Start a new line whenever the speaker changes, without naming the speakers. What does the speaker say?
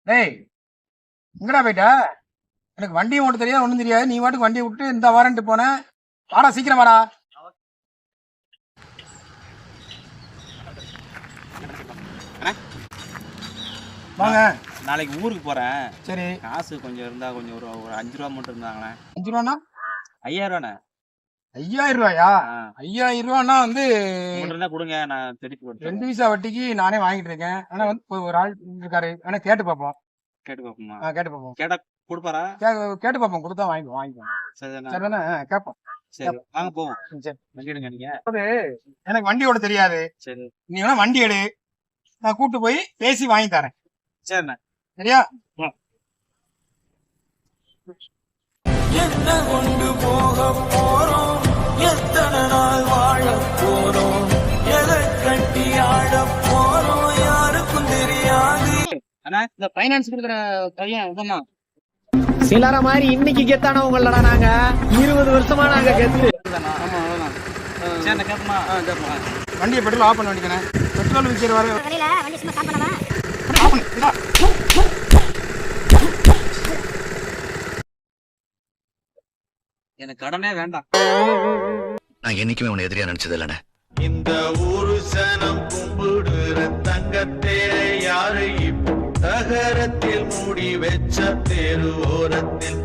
டேய் எங்கடா போயிட்ட? எனக்கு வண்டியும் ஓட்ட தெரியாது, ஒன்றும் தெரியாது. நீ வாட்டுக்கு வண்டியை விட்டு இந்த வாரன்ட்டு போன. வாடா சீக்கிரம் வாடா. வாங்க.
நாளைக்கு ஊருக்கு போறேன்.
சரி.
காசு கொஞ்சம் இருந்தா கொஞ்சம் ஒரு 5 ரூபா மட்டும் இருந்தாங்களே.
5 ரூபாண்ணா?
5000 ரூபாண்ணே.
5000 ரூபாயா? 5000 ரூபான்னா வந்து
இருந்தா கொடுங்க, நான் திருப்பி கொடுத்தேன்.
2 வீசா வட்டிக்கு நானே வாங்கிட்டு இருக்கேன். ஆனா வந்து ஒரு ஆள் இருக்காரு, ஆனா கேட்டு பார்ப்போம்.
கேட்டு பார்ப்போமா?
கேட்டு பார்ப்போம்.
கேட்டா கொடுப்பாரா?
கேட்டு பார்ப்போம், கொடுத்தா வாங்கிப்போம். சரிதானே? கேட்போம்.
சரி வாங்க போவோம்.
சரி
வண்டி எடுங்க நீங்க.
எனக்கு வண்டி ஓட தெரியாது.
சரி
நீ வேணா வண்டி எடு, நான் கூட்டு போய் பேசி வாங்கி தரேன்.
சரிண்ணே.
சரியா?
என்ன கொண்டு போக போறோம், எத்தனை நாள் வாழ போறோம், எதை கட்டி ஆட போறோம் யாருக்கும் தெரியாது.
அண்ணா இந்த ஃபைனான்ஸ் கொடுக்குற பையன் இதம்மா
சிலர மாதிரி இன்னைக்கு கெத்தானவங்களடா நாங்க. 20 வருஷமா நாங்க கெத்து.
ஆமா அவ்வளவுதான். சரிண்ணே கேட்போமா? கேட்போம்.
வண்டியை பெட்ரோல் ஆஃப் பண்ண வேண்டியதானே? பெட்ரோல் விற்கிற வர
வண்டி சும்மா ஸ்டார்ட் பண்ணலாமா?
எனக்கு கடனே வேண்டாம்.
நான் என்னைக்குமே உன்னை எதிரியா நினைச்சது இல்லைண்ணே.
இந்த ஊரு சனம் கும்பிடுற தங்கத்தேரை யாரு இப்போ தகரத்தில் மூடி வச்ச தெரு ஓரத்தில்